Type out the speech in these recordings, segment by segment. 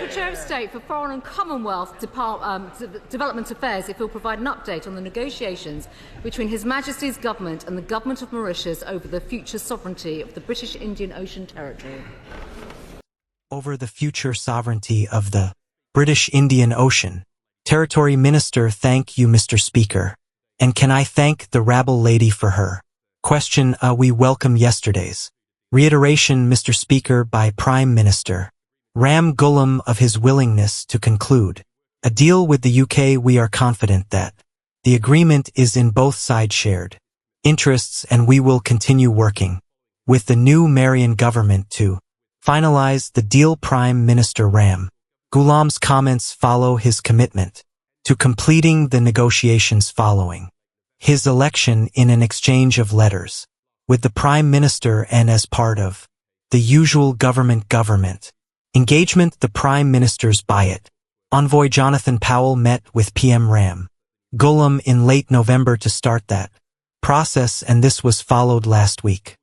Secretary of State for Foreign and Commonwealth Development Affairs if he'll provide an update on the negotiations between His Majesty's Government and the Government of Mauritius over the future sovereignty of the British Indian Ocean Territory. Over the future sovereignty of the British Indian Ocean Territory. Minister, thank you, Mr. Speaker. And can I thank the rabble lady for her question? We welcome yesterday's reiteration, Mr. Speaker, by Prime Minister Ram Ghulam of his willingness to conclude a deal with the UK. We are confident that the agreement is in both sides' shared interests, and we will continue working with the new Marian government to finalize the deal. Prime Minister Ram Ghulam's comments follow his commitment to completing the negotiations following his election in an exchange of letters with the Prime Minister, and as part of the usual government engagement. The Prime Minister's Bayat envoy Jonathan Powell met with PM Ram Ghulam in late November to start that process, and this was followed last week,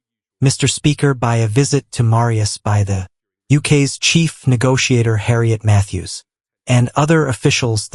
Mr. Speaker, by a visit to Mauritius by the UK's chief negotiator Harriet Matthews and other officials.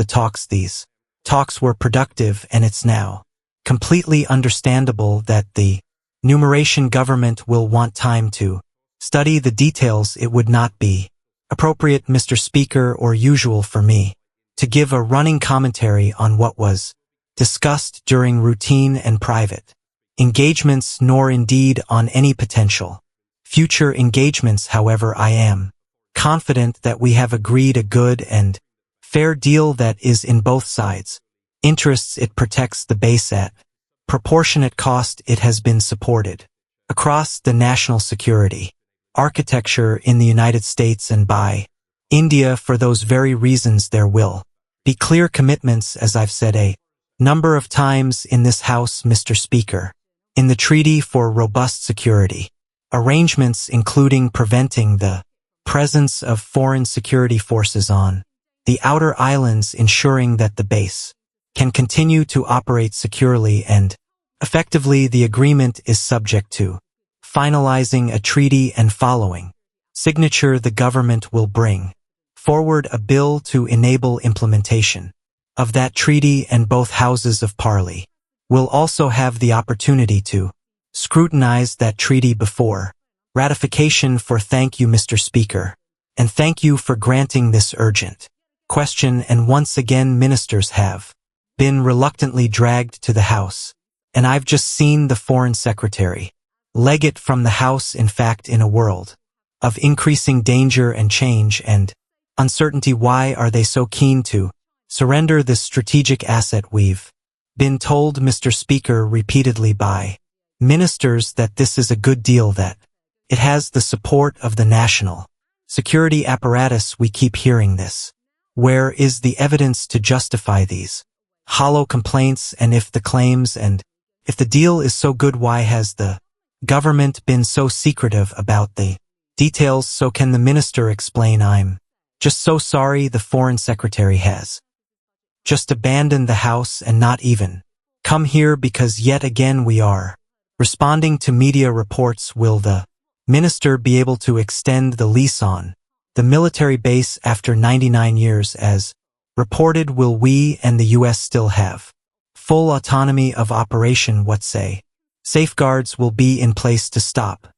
These talks were productive, and it's now completely understandable that the new Mauritian government will want time to study the details. It would not be appropriate, Mr. Speaker, or usual for me to give a running commentary on what was discussed during routine and private engagements, nor indeed on any potential future engagements. However, I am confident that we have agreed a good and fair deal that is in both sides' interests. It protects the base at proportionate cost. It has been supported across the national security architecture in the United States and by India. For those very reasons, there will be clear commitments, as I've said a number of times in this House, Mr. Speaker, in the Treaty for Robust Security arrangements, including preventing the presence of foreign security forces on the outer islands, ensuring that the base can continue to operate securely and effectively. The agreement is subject to finalizing a treaty, and following signature, the government will bring forward a bill to enable implementation of that treaty, and both houses of Parliament will also have the opportunity to scrutinize that treaty before ratification. Thank you, Mr. Speaker, and thank you for granting this urgent question. And once again, ministers have been reluctantly dragged to the House, and I've just seen the Foreign Secretary legate from the House. In fact, in a world of increasing danger and change and uncertainty, why are they so keen to surrender this strategic asset? We've been told, Mr. Speaker, repeatedly by ministers that this is a good deal, that it has the support of the national security apparatus. We keep hearing this. Where is the evidence to justify these hollow complaints? And if the claims and if the deal is so good, why has the government been so secretive about the details? So can the minister explain? I'm just so sorry. The Foreign Secretary has just abandoned the House and not even come here, because yet again we are responding to media reports. Will the minister be able to extend the lease on the military base after 99 years as reported? Will we and the U.S. still have full autonomy of operation? What safeguards will be in place to stop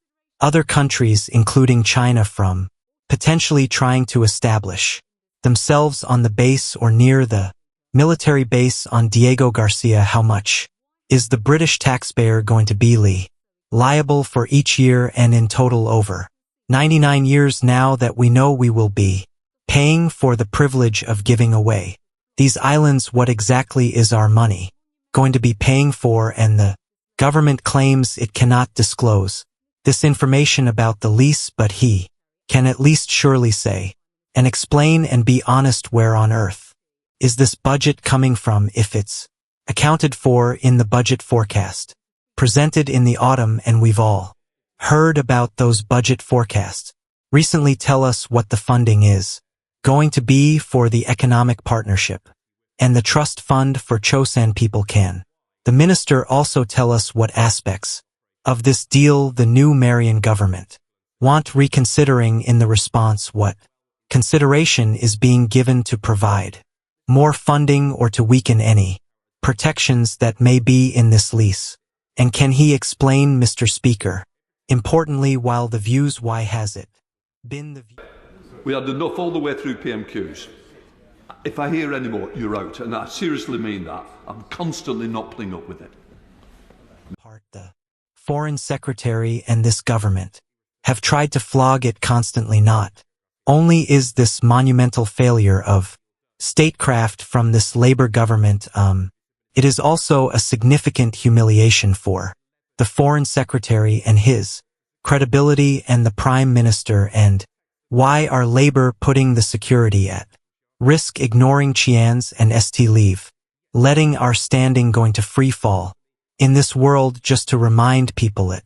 other countries, including China, from potentially trying to establish themselves on the base or near the military base on Diego Garcia? How much is the British taxpayer going to be liable for each year, and in total over 99 years now that we know we will be paying for the privilege of giving away these islands? What exactly is our money going to be paying for? And the government claims it cannot disclose this information about the lease, but he can at least surely say and explain and be honest, where on earth is this budget coming from if it's accounted for in the budget forecast presented in the autumn? And we've all heard about those budget forecasts recently. Tell us what the funding is going to be for the economic partnership and the trust fund for Chosan people. Can the minister also tell us what aspects of this deal the new Marian government want reconsidering in the response? What consideration is being given to provide more funding or to weaken any protections that may be in this lease? And can he explain, Mr. Speaker? Importantly, while the views, why has it been the view? We had enough all the way through PMQs. If I hear any more, you're out, and I seriously mean that. I'm constantly not putting up with it. The Foreign Secretary and this government have tried to flog it constantly. Not only is this monumental failure of statecraft from this Labour government, it is also a significant humiliation for the Foreign Secretary and his credibility and the Prime Minister. And why are Labour putting the security at risk, ignoring Chians and St. Leave, letting our standing going to free fall in this world? Just to remind people, it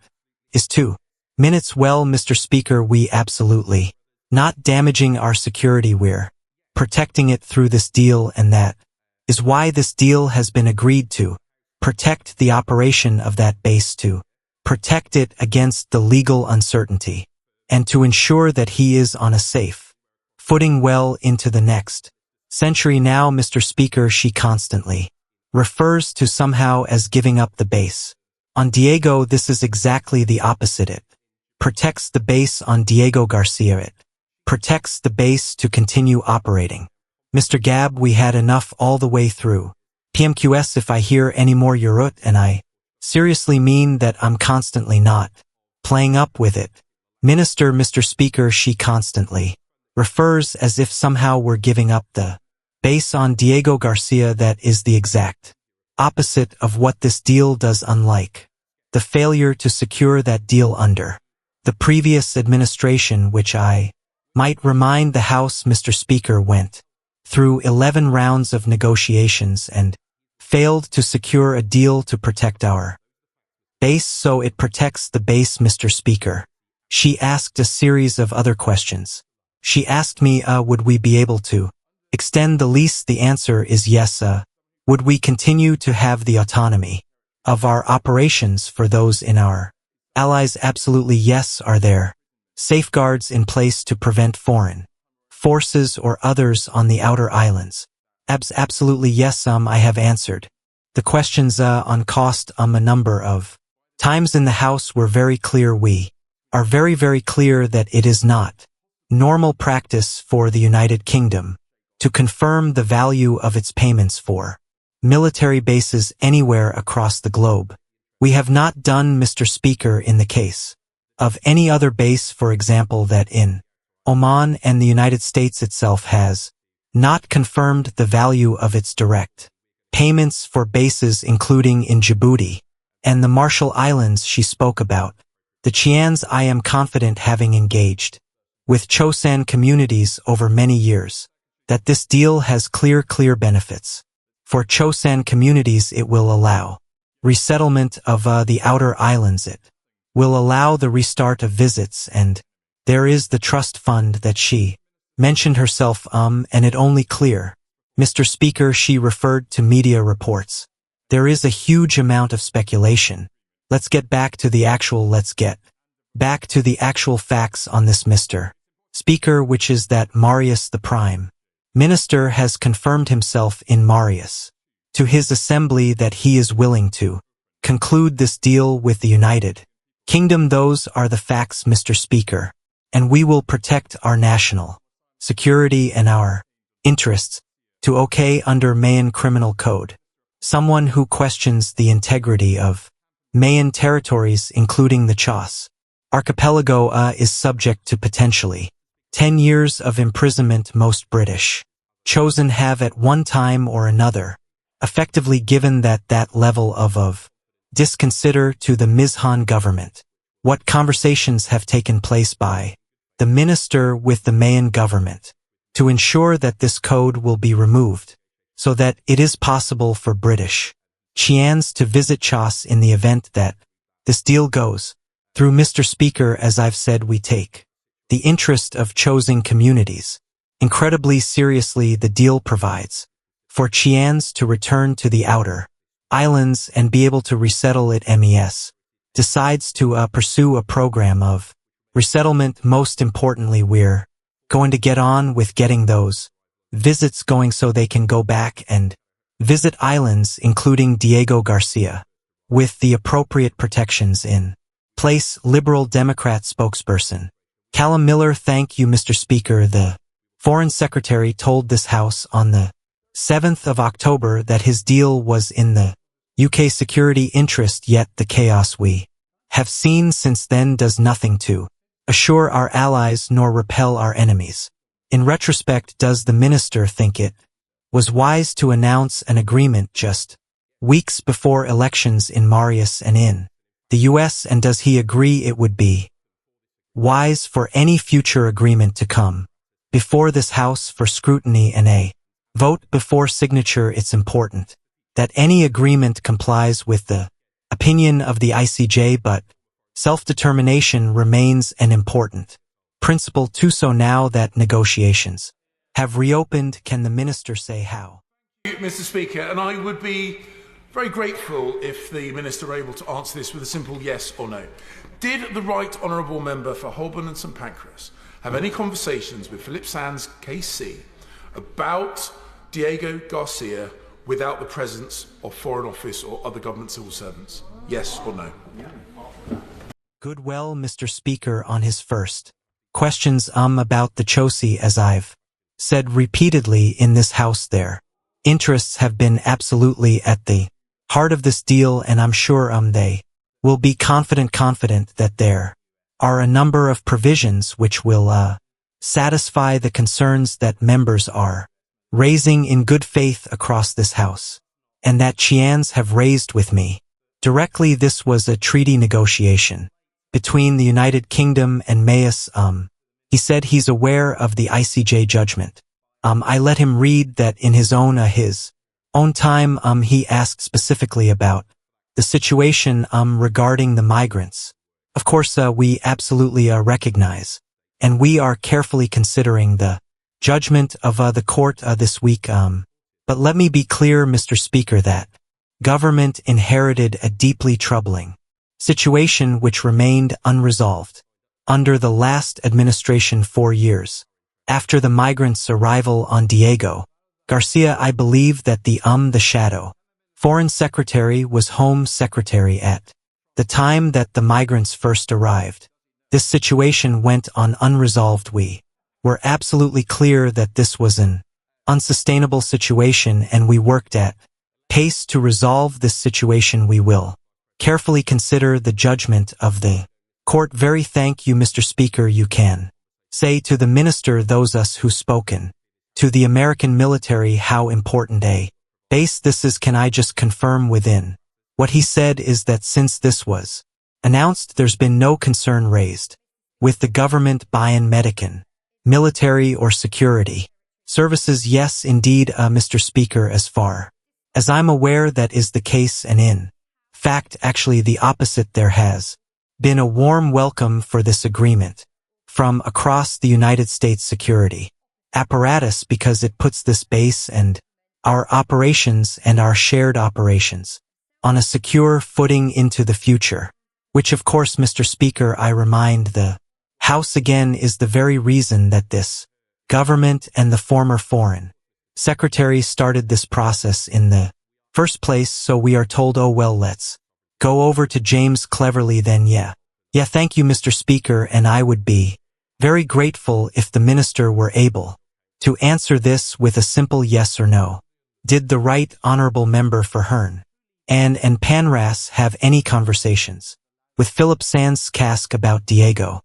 is 2 minutes. Well, Mr. Speaker, we absolutely not damaging our security, we're protecting it through this deal, and that is why this deal has been agreed to protect the operation of that base, to protect it against the legal uncertainty, and to ensure that he is on a safe footing well into the next century. Now, Mr. Speaker, she constantly refers to somehow as giving up the base on Diego. This is exactly the opposite. It protects the base on Diego Garcia. It protects the base to continue operating. Mr. Gab, we had enough all the way through PMQS. If I hear any more, you're out, and I seriously mean that. I'm constantly not playing up with it. Minister, Mr. Speaker, she constantly refers as if somehow we're giving up the base on Diego Garcia. That is the exact opposite of what this deal does, unlike the failure to secure that deal under the previous administration, which I might remind the House, Mr. Speaker, went through 11 rounds of negotiations and failed to secure a deal to protect our base. So it protects the base, Mr. Speaker. She asked a series of other questions. She asked me, would we be able to extend the lease? The answer is yes. Would we continue to have the autonomy of our operations for those in our allies? Absolutely yes. Are there safeguards in place to prevent foreign forces or others on the outer islands? Absolutely yes. I have answered the questions on cost a number of times in the House. We're very clear. We are very, very clear that it is not normal practice for the United Kingdom to confirm the value of its payments for military bases anywhere across the globe. We have not done, Mr. Speaker, in the case of any other base, for example, that in Oman, and the United States itself has not confirmed the value of its direct payments for bases, including in Djibouti and the Marshall Islands she spoke about. The Chians, I am confident, having engaged with Chosan communities over many years, that this deal has clear benefits. For Chosan communities, it will allow resettlement of the outer islands. It will allow the restart of visits, and there is the trust fund that she mentioned herself, and it only clear. Mr. Speaker, she referred to media reports. There is a huge amount of speculation. Let's get back to the actual facts on this, Mr. Speaker, which is that Marius, the Prime Minister, has confirmed himself in Marius to his assembly that he is willing to conclude this deal with the United Kingdom. Those are the facts, Mr. Speaker, and we will protect our national security and our interests to okay under Mayan Criminal Code. Someone who questions the integrity of Mayan territories, including the Chagos Archipelago, is subject to potentially 10 years of imprisonment. Most British chosen have at one time or another effectively given that level of disconsider to the Mizhan government. What conversations have taken place by the minister with the Mayan government to ensure that this code will be removed so that it is possible for British Chians to visit Chagos in the event that this deal goes through. Mr. Speaker, as I've said, we take the interest of chosen communities incredibly seriously. The deal provides for Chians to return to the outer islands and be able to resettle it. MES decides to pursue a program of resettlement. Most importantly, we're going to get on with getting those visits going so they can go back and visit islands, including Diego Garcia, with the appropriate protections in place. Liberal Democrat spokesperson Callum Miller. Thank you, Mr. Speaker. The Foreign Secretary told this House on the 7th of October that his deal was in the UK security interest, yet the chaos we have seen since then does nothing to assure our allies nor repel our enemies. In retrospect, does the minister think it was wise to announce an agreement just weeks before elections in Marius and in the US, and does he agree it would be wise for any future agreement to come before this House for scrutiny and a vote before signature? It's important that any agreement complies with the opinion of the ICJ, but self-determination remains an important principle too. So now that negotiations have reopened, can the minister say how? Mr. Speaker, and I would be very grateful if the Minister were able to answer this with a simple yes or no. Did the Right Honourable Member for Holborn and St Pancras have any conversations with Philip Sands KC about Diego Garcia without the presence of Foreign Office or other government civil servants? Yes or no? Good. Well, Mr. Speaker, on his first questions about the Chosy, as I've said repeatedly in this House, their interests have been absolutely at the heart of this deal, and I'm sure they will be confident that there are a number of provisions which will satisfy the concerns that members are raising in good faith across this House, and that Chians have raised with me directly. This was a treaty negotiation between the United Kingdom and Mayas. He said he's aware of the ICJ judgment. I let him read that in his own time. He asked specifically about the situation regarding the migrants. Of course, we absolutely recognize, and we are carefully considering the judgment of the court this week. But let me be clear, Mr. Speaker, that government inherited a deeply troubling situation which remained unresolved under the last administration 4 years after the migrants' arrival on Diego Garcia. I believe that the shadow Foreign Secretary was Home Secretary at the time that the migrants first arrived. This situation went on unresolved. We were absolutely clear that this was an unsustainable situation, and we worked at pace to resolve this situation. We will carefully consider the judgment of the court. Very thank you, Mr. Speaker. You can say to the minister, those us who spoken to the American military, how important a base this is. Can I just confirm within what he said is that since this was announced, there's been no concern raised with the government buying Medican, military or security services? Yes, indeed, Mr. Speaker, as far as I'm aware, that is the case, and in fact, actually the opposite. There has been a warm welcome for this agreement from across the United States security apparatus, because it puts this base and our operations and our shared operations on a secure footing into the future, which of course, Mr. Speaker, I remind the House again, is the very reason that this government and the former Foreign Secretary started this process in the first place. So we are told, oh well, let's go over to James Cleverly then. Yeah, thank you, Mr. Speaker, and I would be very grateful if the minister were able to answer this with a simple yes or no. Did the Right Honourable Member for Herne and Panras have any conversations with Philip Sands Kask about Diego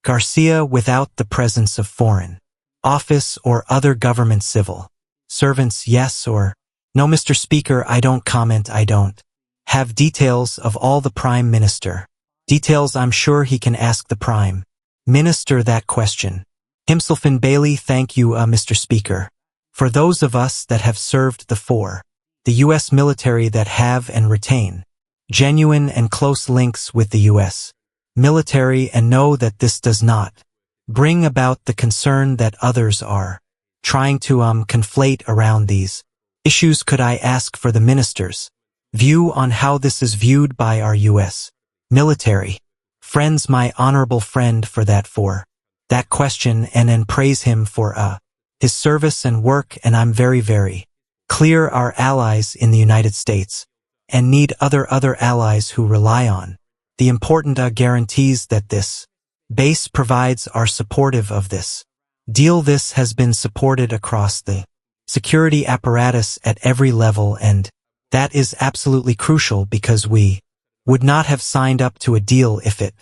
Garcia without the presence of Foreign Office or other government civil servants? Yes or no, Mr. Speaker? I don't comment. I don't have details of all the Prime Minister details. I'm sure he can ask the Prime Minister that question himself. And Bailey, thank you, Mr. Speaker. For those of us that have served the U.S. military, that have and retain genuine and close links with the U.S. military, and know that this does not bring about the concern that others are trying to conflate around these issues, could I ask for the minister's view on how this is viewed by our U.S. military friends? My honorable friend, for that question and praise him for his service and work, and I'm very clear our allies in the United States and need other allies who rely on the important guarantees that this base provides are supportive of this deal. This has been supported across the security apparatus at every level, and that is absolutely crucial because we would not have signed up to a deal if it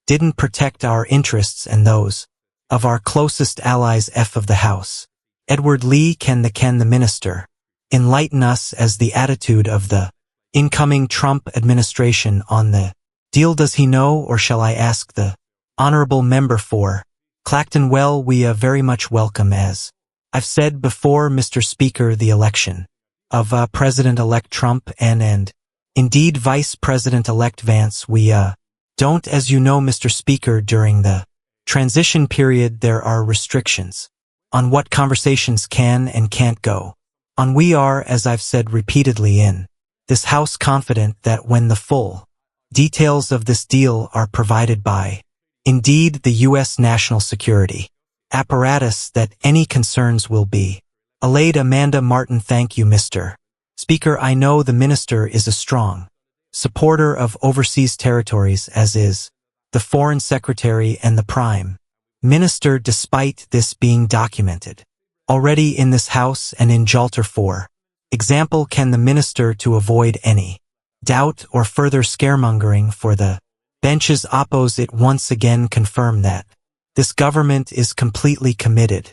didn't protect our interests and those of our closest allies. Of the House, Edward Lee, can the minister enlighten us as the attitude of the incoming Trump administration on the deal? Does he know, or shall I ask the honorable member for Clacton? Well, we very much welcome, as I've said before, Mr. Speaker, the election of President-elect Trump and indeed Vice President-elect Vance. We don't, as you know, Mr. Speaker, during the transition period there are restrictions on what conversations can and can't go on. We are, as I've said repeatedly in this House, confident that when the full details of this deal are provided by indeed the U.S. national security apparatus, that any concerns will be allayed. Amanda Martin. Thank you, Mr. Speaker. I know the minister is a strong supporter of overseas territories, as is the Foreign Secretary and the Prime Minister, despite this being documented already in this House and in Jalter. For example, can the minister, to avoid any doubt or further scaremongering for the benches opposite, once again confirm that this government is completely committed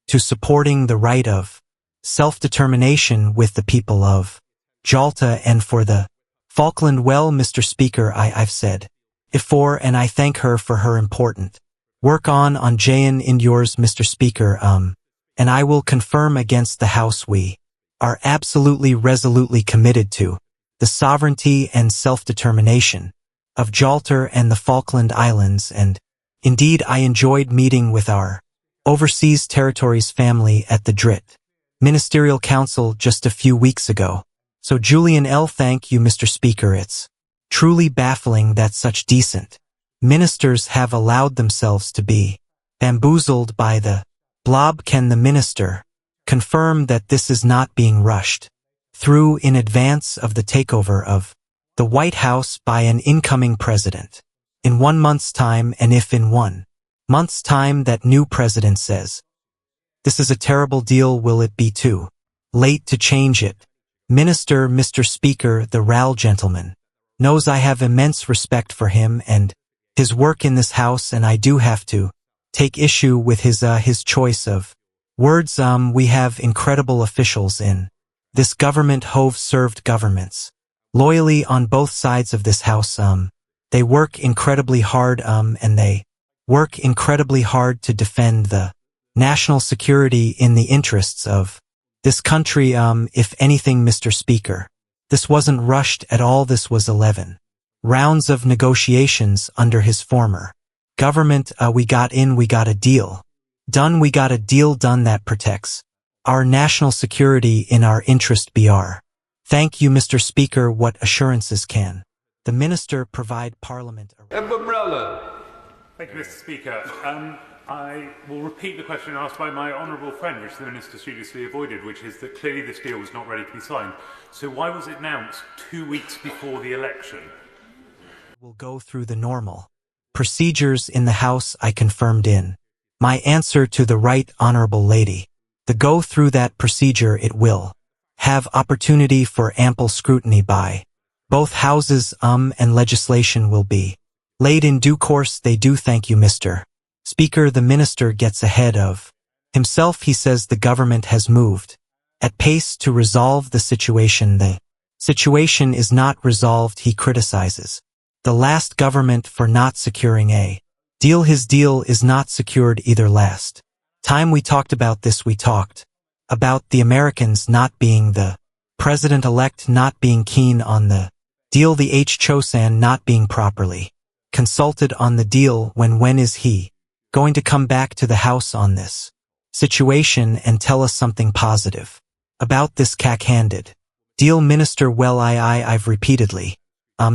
to supporting the right of self-determination with the people of Jalta and for the Falkland? Well, Mr. Speaker, I've said before, and I thank her for her important work on Jayan and yours, Mr. Speaker, and I will confirm against the House we are absolutely resolutely committed to the sovereignty and self-determination of Jalter and the Falkland Islands, and indeed I enjoyed meeting with our overseas territories family at the DRIT Ministerial Council just a few weeks ago. So Julian L. Thank you, Mr. Speaker. It's truly baffling that such decent ministers have allowed themselves to be bamboozled by the blob. Can the minister confirm that this is not being rushed through in advance of the takeover of the White House by an incoming president in 1 month's time? And if in 1 month's time that new president says this is a terrible deal, will it be too late to change it? Mr. Speaker, the RAL gentleman knows I have immense respect for him and his work in this House, and I do have to take issue with his choice of words. We have incredible officials in this government who've served governments loyally on both sides of this House. They work incredibly hard, and they work incredibly hard to defend the national security in the interests of this country. If anything, Mr. Speaker, this wasn't rushed at all. This was 11 rounds of negotiations under his former government. We got a deal done. We got a deal done that protects our national security in our interest. Br. Thank you, Mr. Speaker. What assurances can the minister provide Parliament? Thank you, Mr. Speaker. I will repeat the question asked by my honourable friend, which the Minister studiously avoided, which is that clearly this deal was not ready to be signed. So why was it announced 2 weeks before the election? We'll go through the normal procedures in the House. I confirmed in my answer to the right honourable lady. To go through that procedure, it will have opportunity for ample scrutiny by both houses, and legislation will be laid in due course. They do. Thank you, Mr. Speaker. The minister gets ahead of himself. He says the government has moved at pace to resolve the situation. The situation is not resolved. He criticizes the last government for not securing a deal. His deal is not secured either. Last time we talked about this, we talked about the Americans not being the president-elect, not being keen on the deal, the Chosan not being properly consulted on the deal. When is he going to come back to the House on this situation and tell us something positive about this cack-handed deal? Minister, well, I've repeatedly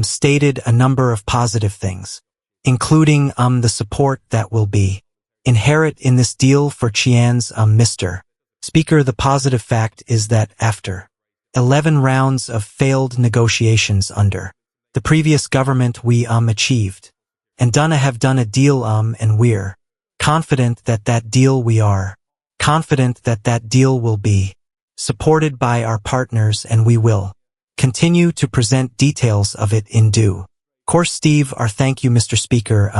stated a number of positive things, including the support that will be inherit in this deal for Chian's Mr. Speaker. The positive fact is that after 11 rounds of failed negotiations under the previous government, we achieved and have done a deal and we're confident that that deal will be supported by our partners, and we will continue to present details of it in due course. Steve R. Thank you, Mr. Speaker.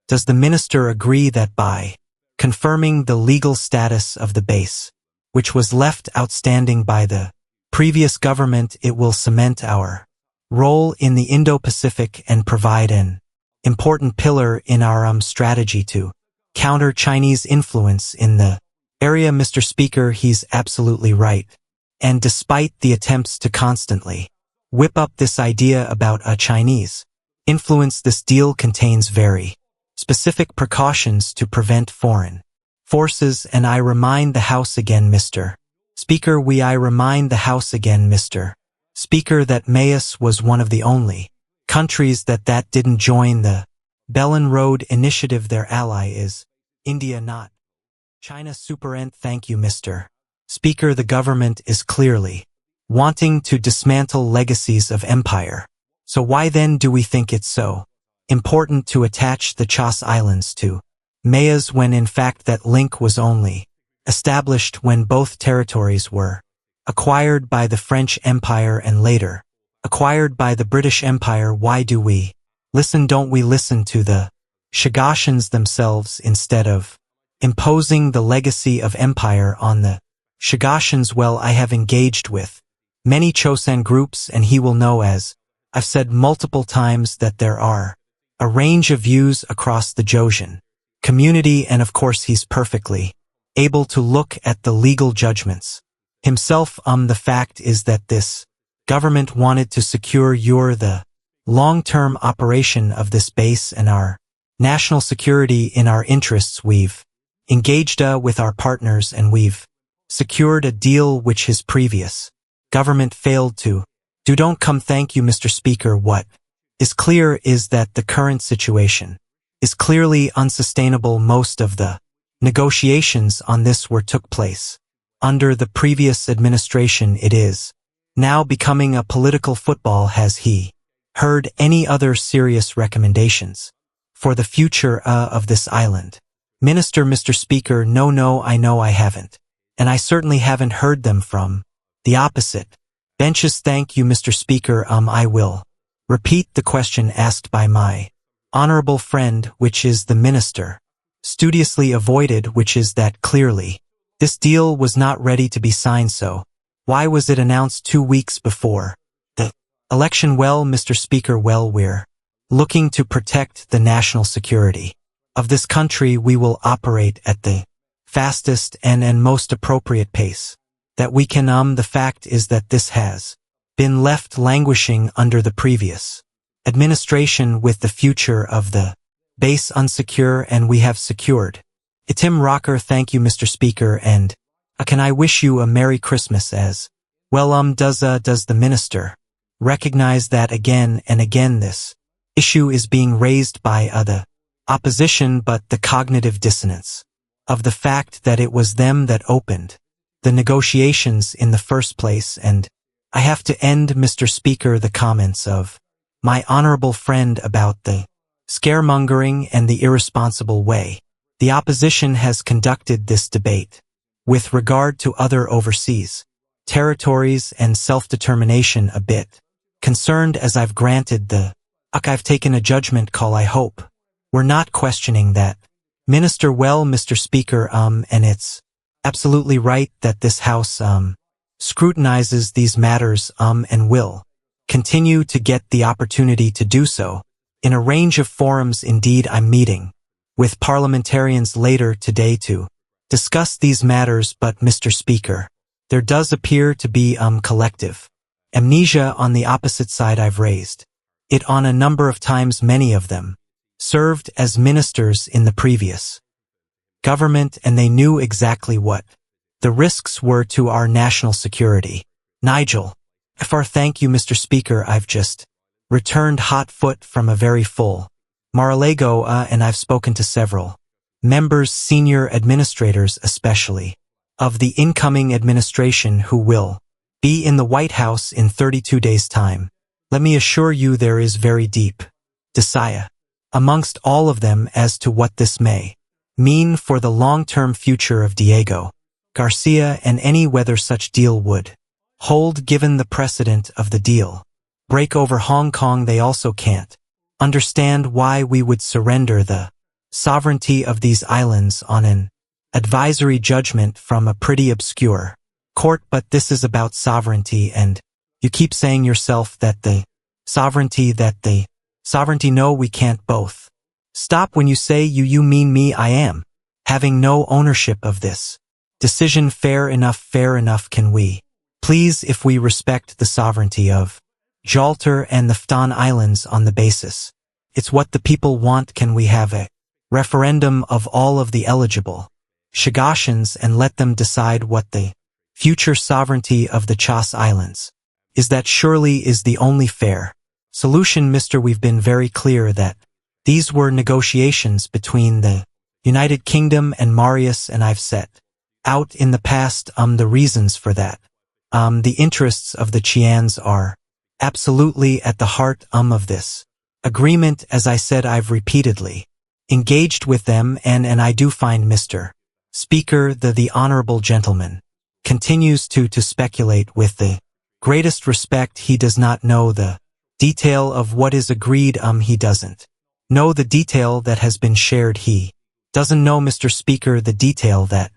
Does the minister agree that by confirming the legal status of the base, which was left outstanding by the previous government, it will cement our role in the Indo-Pacific and provide an important pillar in our strategy to counter Chinese influence in the area? Mr. Speaker, he's absolutely right. And despite the attempts to constantly whip up this idea about a Chinese influence, this deal contains very specific precautions to prevent foreign forces, and I remind the House again, Mr. Speaker, I remind the House again, Mr. Speaker, that Maus was one of the only countries that didn't join the Belt and Road Initiative. Their ally is India, not China. Superent. Thank you, Mr. Speaker. The government is clearly wanting to dismantle legacies of empire. So why then do we think it's so important to attach the Chagos Islands to Maus when in fact that link was only established when both territories were acquired by the French Empire and later acquired by the British Empire? Why do we listen? Don't we listen to the Chagosians themselves instead of imposing the legacy of empire on the Chagosians? Well, I have engaged with many Chosan groups, and he will know, as I've said multiple times, that there are a range of views across the Joseon community, and of course he's perfectly able to look at the legal judgments himself. The fact is that this government wanted to secure the long-term operation of this base and our national security in our interests. We've engaged with our partners, and we've secured a deal which his previous government failed to do. Don't come. Thank you, Mr. Speaker. What is clear is that the current situation is clearly unsustainable. Most of the negotiations on this took place under the previous administration. It is now becoming a political football. Has he heard any other serious recommendations for the future of this island? Minister. Mr. Speaker, no, I know I haven't. And I certainly haven't heard them from the opposite benches. Thank you, Mr. Speaker. I will repeat the question asked by my honorable friend, which is the minister studiously avoided, which is that clearly this deal was not ready to be signed. So why was it announced 2 weeks before the election? Well, Mr. Speaker, we're looking to protect the national security of this country. We will operate at the fastest and most appropriate pace that we can. The fact is that this has been left languishing under the previous administration, with the future of the base unsecure, and we have secured it. Tim Rocker. Thank you, Mr. Speaker, and can I wish you a Merry Christmas as well? Does the minister recognize that again and again this issue is being raised by the opposition, but the cognitive dissonance of the fact that it was them that opened the negotiations in the first place? And I have to end, Mr. Speaker, the comments of my honorable friend about the scaremongering and the irresponsible way the opposition has conducted this debate with regard to other overseas territories and self-determination. A bit concerned, as I've granted I've taken a judgment call. I hope we're not questioning that. Minister. Well, Mr. Speaker, and it's absolutely right that this House scrutinizes these matters and will continue to get the opportunity to do so in a range of forums. Indeed, I'm meeting with parliamentarians later today to discuss these matters, but Mr. Speaker, there does appear to be collective amnesia on the opposite side. I've raised it on a number of times. Many of them served as ministers in the previous government, and they knew exactly what the risks were to our national security. Nigel Farage. Thank you, Mr. Speaker. I've just returned hot foot from a very full Mar-a-Lago, and I've spoken to several members, senior administrators especially, of the incoming administration who will be in the White House in 32 days' time. Let me assure you there is very deep desire amongst all of them as to what this may mean for the long-term future of Diego Garcia and any whether such deal would hold given the precedent of the deal break over Hong Kong. They also can't understand why we would surrender the sovereignty of these islands on an advisory judgment from a pretty obscure court. But this is about sovereignty, and you keep saying yourself that the sovereignty, no, we can't both. Stop. When you say you mean me. I am having no ownership of this decision. Fair enough. Can we please, if we respect the sovereignty of Gibraltar and the Fton Islands on the basis it's what the people want, can we have a referendum of all of the eligible Chagosians and let them decide what the future sovereignty of the Chagos Islands is? That surely is the only fair solution, Mr. We've been very clear that these were negotiations between the United Kingdom and Marius, and I've set out in the past the reasons for that. The interests of the Chians are absolutely at the heart of this agreement. As I said, I've repeatedly engaged with them, and I do find Mr. Speaker, the honorable gentleman continues to speculate with the greatest respect. He does not know the detail of what is agreed. He doesn't know the detail that has been shared. He doesn't know, Mr. Speaker, the detail that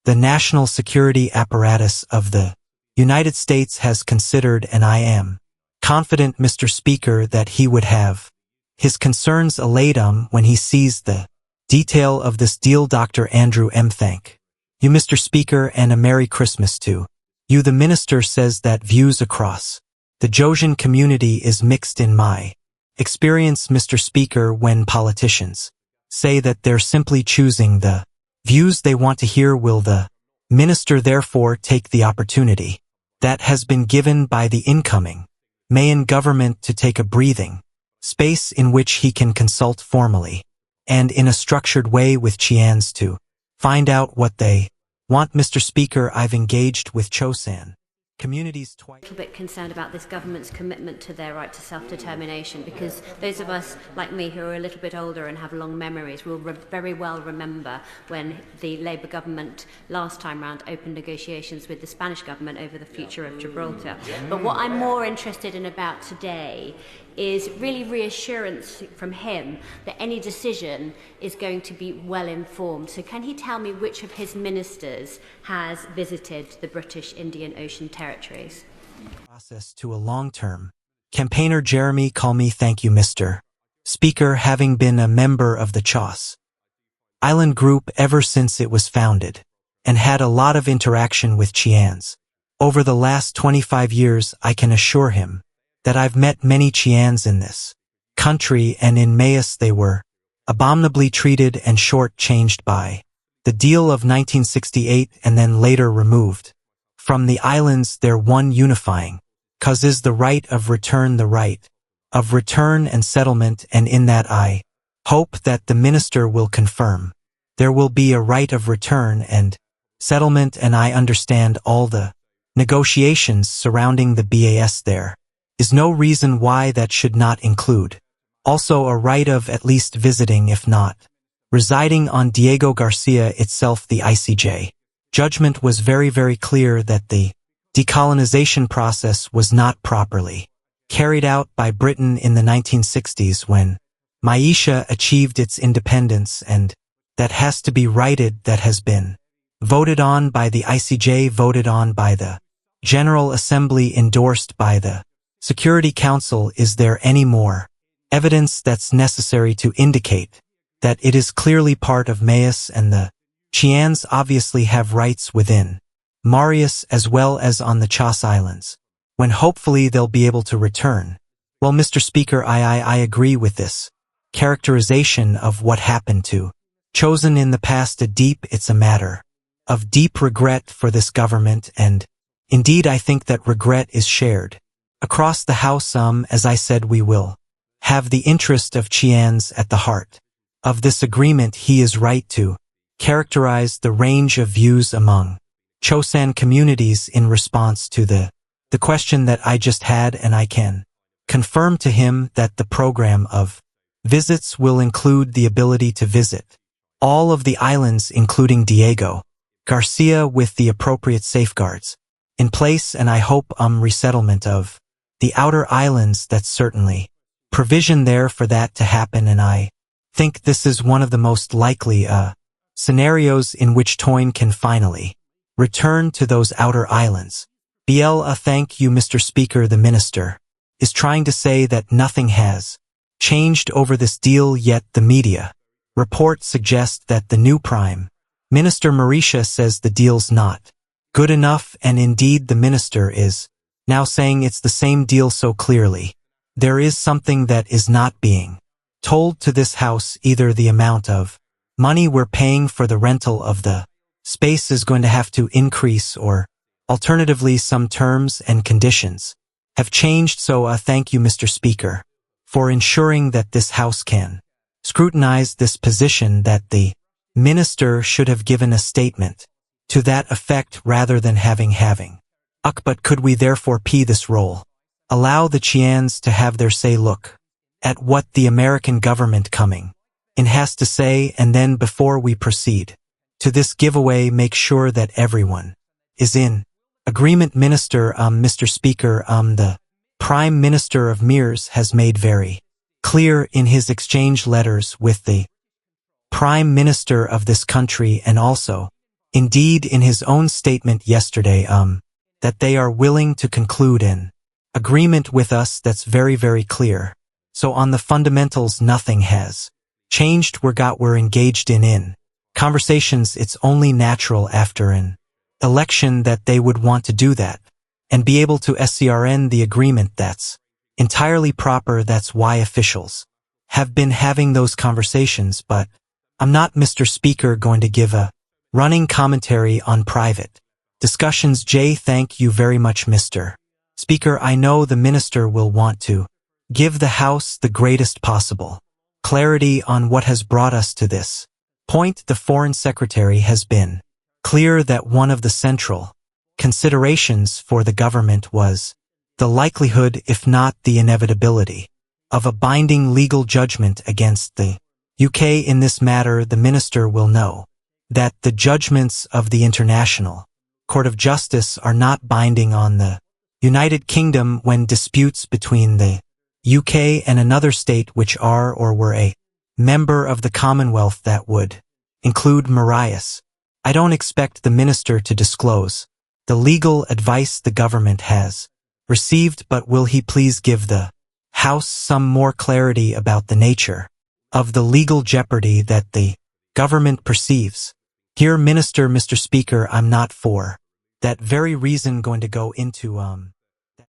the national security apparatus of the United States has considered, and I am confident, Mr. Speaker, that he would have his concerns allayed when he sees the detail of this deal. Dr. Andrew M. Thank you, Mr. Speaker, and a Merry Christmas to you. The minister says that views across the Josian community is mixed. In my experience, Mr. Speaker, when politicians say that they're simply choosing the views they want to hear, will the minister therefore take the opportunity that has been given by the incoming Mayan government to take a breathing space in which he can consult formally and in a structured way with Chians to find out what they want? Mr. Speaker, I've engaged with Chosan communities twice. A little bit concerned about this government's commitment to their right to self-determination, because those of us like me who are a little bit older and have long memories will very well remember when the Labour government last time round opened negotiations with the Spanish government over the future of Gibraltar. But what I'm more interested in about today is really reassurance from him that any decision is going to be well informed. So can he tell me which of his ministers has visited the British Indian Ocean territories? Process to a long-term campaigner. Jeremy, call me. Thank you, Mr. Speaker. Having been a member of the Chagos Island group ever since it was founded and had a lot of interaction with Chians over the last 25 years, I can assure him that I've met many Chians in this country, and in Mayas they were abominably treated and short-changed by the deal of 1968 and then later removed from the islands. Their one unifying cause is the right of return and settlement, and in that I hope that the minister will confirm there will be a right of return and settlement, and I understand all the negotiations surrounding the BAS. There is no reason why that should not include also a right of at least visiting, if not residing, on Diego Garcia itself. The ICJ judgment was very clear that the decolonization process was not properly carried out by Britain in the 1960s when Malaysia achieved its independence, and that has to be righted. That has been voted on by the ICJ, voted on by the General Assembly, endorsed by the Security Council. Is there any more evidence that's necessary to indicate that it is clearly part of Mayas, and the Chians obviously have rights within Marius as well as on the Chagos Islands, when hopefully they'll be able to return? Well, Mr. Speaker, I agree with this characterization of what happened to Chosan in the past. It's a matter of deep regret for this government, and indeed I think that regret is shared across the House. As I said, we will have the interest of Chians at the heart of this agreement he is right to characterize the range of views among Chosan communities in response to the question that I just had, and I can confirm to him that the program of visits will include the ability to visit all of the islands including Diego Garcia with the appropriate safeguards in place, and I hope resettlement of the outer islands. That's certainly provision there for that to happen, and I think this is one of the most likely scenarios in which Toyn can finally return to those outer islands. Thank you, Mr. Speaker. The minister is trying to say that nothing has changed over this deal, yet the media reports suggest that the new Prime Minister Marisha says the deal's not good enough, and indeed the minister is now saying it's the same deal so clearly. There is something that is not being told to this house. Either the amount of money we're paying for the rental of the space is going to have to increase, or alternatively some terms and conditions have changed. So thank you, Mr. Speaker, for ensuring that this house can scrutinize this position, that the minister should have given a statement to that effect rather than having. But could we therefore p this role? Allow the Chians to have their say, look at what the American government coming in has to say, and then before we proceed to this giveaway, make sure that everyone is in agreement. Mr. Speaker, the Prime Minister of Mirs has made very clear in his exchange letters with the Prime Minister of this country, and also, indeed, in his own statement yesterday, that they are willing to conclude an agreement with us. That's very, very clear. So on the fundamentals, nothing has changed. We're engaged in conversations. It's only natural after an election that they would want to do that and be able to SCRN the agreement. That's entirely proper. That's why officials have been having those conversations, but I'm not, Mr. Speaker, going to give a running commentary on private discussions. Thank you very much, Mr. Speaker. I know the minister will want to give the House the greatest possible clarity on what has brought us to this point. The Foreign Secretary has been clear that one of the central considerations for the government was the likelihood, if not the inevitability, of a binding legal judgment against the UK in this matter. The minister will know that the judgments of the International Court of Justice are not binding on the United Kingdom when disputes between the UK and another state which are or were a member of the Commonwealth, that would include Mauritius. I don't expect the minister to disclose the legal advice the government has received, but will he please give the House some more clarity about the nature of the legal jeopardy that the government perceives here? Mr. Speaker, I'm not for that very reason going to go into